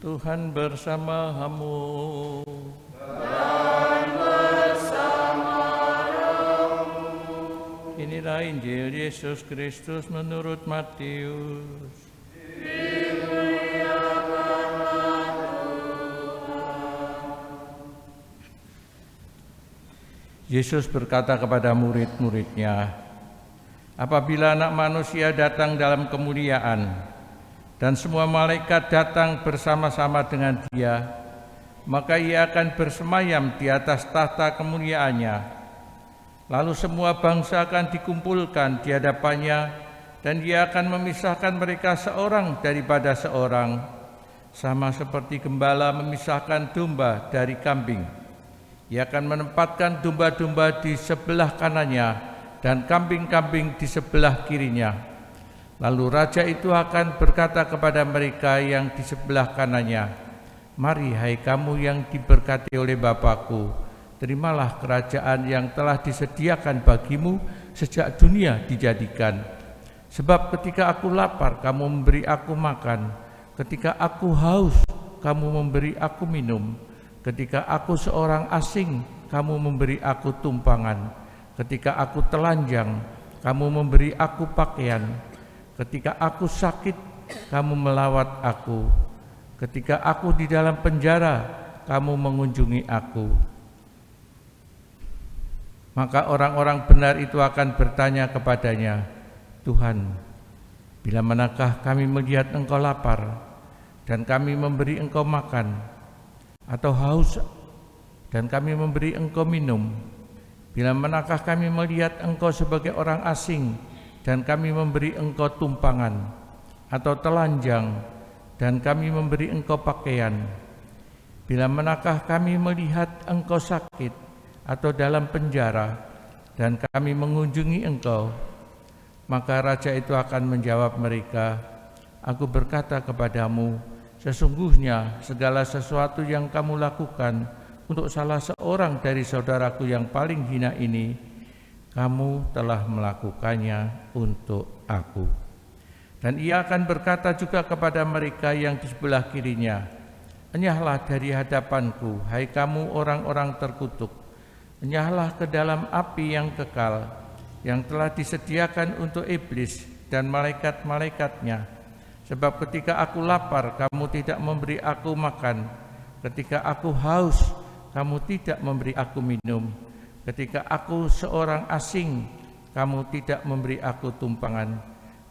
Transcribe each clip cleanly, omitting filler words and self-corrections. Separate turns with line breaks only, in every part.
Tuhan bersama-Mu.
Dan bersama rohmu.
Inilah Injil Yesus Kristus menurut Matius.
Dimuliakanlah Tuhan.
Yesus berkata kepada murid-muridnya, apabila Anak Manusia datang dalam kemuliaan, dan semua malaikat datang bersama-sama dengan Dia, maka Ia akan bersemayam di atas tahta kemuliaannya. Lalu semua bangsa akan dikumpulkan di hadapannya, dan Ia akan memisahkan mereka seorang daripada seorang, sama seperti gembala memisahkan domba dari kambing. Ia akan menempatkan domba-domba di sebelah kanannya dan kambing-kambing di sebelah kirinya. Lalu raja itu akan berkata kepada mereka yang di sebelah kanannya, mari hai kamu yang diberkati oleh Bapa-Ku, terimalah kerajaan yang telah disediakan bagimu sejak dunia dijadikan. Sebab ketika aku lapar, kamu memberi aku makan. Ketika aku haus, kamu memberi aku minum. Ketika aku seorang asing, kamu memberi aku tumpangan. Ketika aku telanjang, kamu memberi aku pakaian. Ketika aku sakit, kamu melawat aku. Ketika aku di dalam penjara, kamu mengunjungi aku. Maka orang-orang benar itu akan bertanya kepadanya, Tuhan, bila manakah kami melihat Engkau lapar, dan kami memberi Engkau makan, atau haus, dan kami memberi Engkau minum? Bila manakah kami melihat Engkau sebagai orang asing, dan kami memberi Engkau tumpangan, atau telanjang, dan kami memberi Engkau pakaian? Bila manakah kami melihat Engkau sakit, atau dalam penjara, dan kami mengunjungi Engkau? Maka raja itu akan menjawab mereka, aku berkata kepadamu, sesungguhnya segala sesuatu yang kamu lakukan untuk salah seorang dari saudaraku yang paling hina ini, kamu telah melakukannya untuk aku. Dan ia akan berkata juga kepada mereka yang di sebelah kirinya, enyahlah dari hadapanku, hai kamu orang-orang terkutuk, enyahlah ke dalam api yang kekal, yang telah disediakan untuk iblis dan malaikat-malaikatnya. Sebab ketika aku lapar, kamu tidak memberi aku makan. Ketika aku haus, kamu tidak memberi aku minum. Ketika aku seorang asing, kamu tidak memberi aku tumpangan.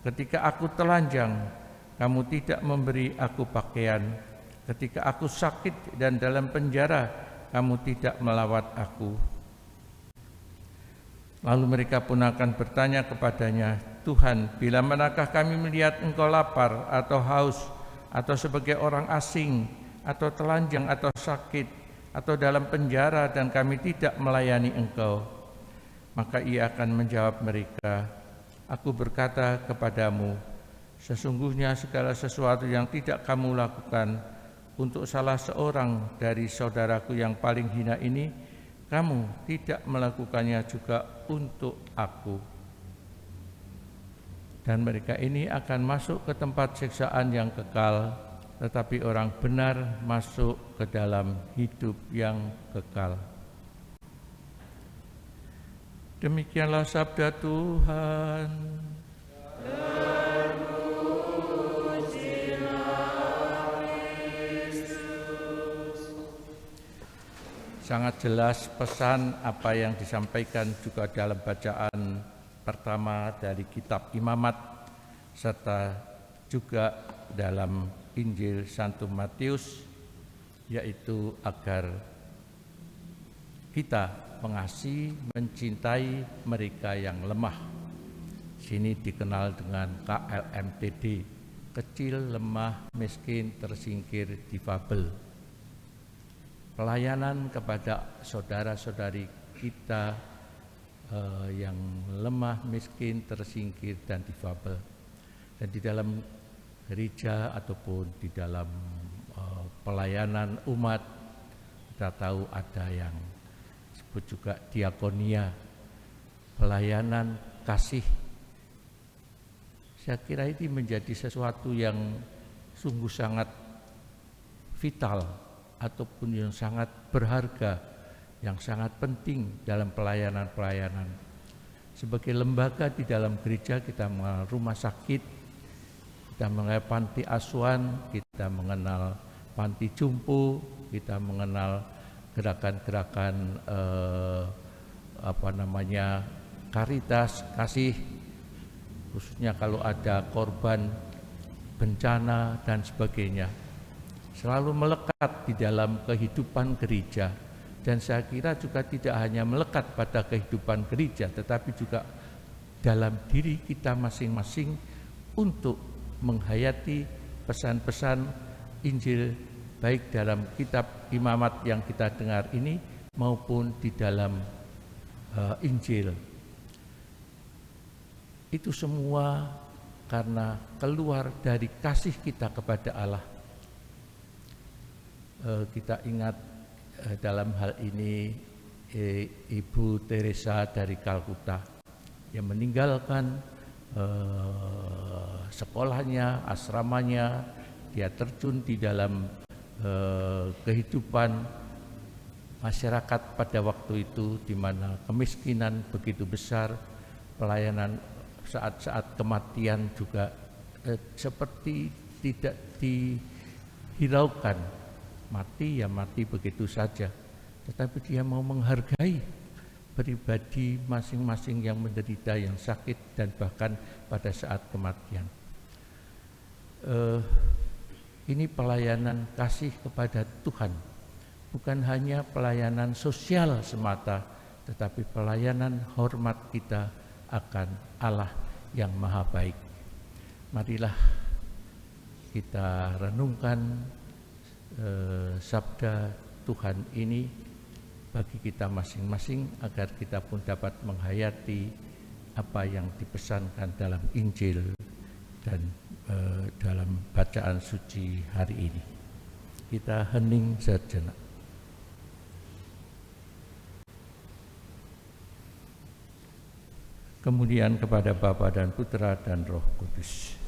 Ketika aku telanjang, kamu tidak memberi aku pakaian. Ketika aku sakit dan dalam penjara, kamu tidak melawat aku. Lalu mereka pun akan bertanya kepadanya, Tuhan, bila manakah kami melihat Engkau lapar atau haus, atau sebagai orang asing, atau telanjang atau sakit, atau dalam penjara, dan kami tidak melayani Engkau? Maka ia akan menjawab mereka, aku berkata kepadamu, sesungguhnya segala sesuatu yang tidak kamu lakukan untuk salah seorang dari saudaraku yang paling hina ini, kamu tidak melakukannya juga untuk aku. Dan mereka ini akan masuk ke tempat siksaan yang kekal, tetapi orang benar masuk ke dalam hidup yang kekal. Demikianlah sabda Tuhan. Sangat jelas pesan apa yang disampaikan juga dalam bacaan pertama dari kitab Imamat, serta juga dalam Injil Santo Matius, yaitu agar kita mengasihi, mencintai mereka yang lemah. Sini dikenal dengan KLMTD, kecil, lemah, miskin, tersingkir, difabel. Pelayanan kepada saudara-saudari kita yang lemah, miskin, tersingkir, dan difabel. Dan di dalam gereja ataupun di dalam pelayanan umat, kita tahu ada yang disebut juga diakonia, pelayanan kasih. Saya kira ini menjadi sesuatu yang sungguh sangat vital ataupun yang sangat berharga, yang sangat penting dalam pelayanan-pelayanan. Sebagai lembaga di dalam gereja, kita mengenal rumah sakit, kita mengenal panti asuhan, kita mengenal panti jumbo, kita mengenal gerakan-gerakan karitas, kasih, khususnya kalau ada korban bencana dan sebagainya, selalu melekat di dalam kehidupan gereja. Dan saya kira juga tidak hanya melekat pada kehidupan gereja, tetapi juga dalam diri kita masing-masing untuk menghayati pesan-pesan Injil, baik dalam kitab imamat yang kita dengar ini maupun di dalam Injil. Itu semua karena keluar dari kasih kita kepada Allah. Kita ingat dalam hal ini Ibu Teresa dari Kalkuta yang meninggalkan sekolahnya, asramanya, dia terjun di dalam kehidupan masyarakat pada waktu itu, di mana kemiskinan begitu besar, pelayanan saat-saat kematian juga seperti tidak dihiraukan. Mati ya mati begitu saja, tetapi dia mau menghargai pribadi masing-masing yang menderita, yang sakit, dan bahkan pada saat kematian. Ini pelayanan kasih kepada Tuhan, bukan hanya pelayanan sosial semata, tetapi pelayanan hormat kita akan Allah yang Maha Baik. Marilah kita renungkan sabda Tuhan ini bagi kita masing-masing, agar kita pun dapat menghayati apa yang dipesankan dalam Injil dan dalam bacaan suci hari ini. Kita hening sejenak. Kemudian kepada Bapa dan Putra dan Roh Kudus.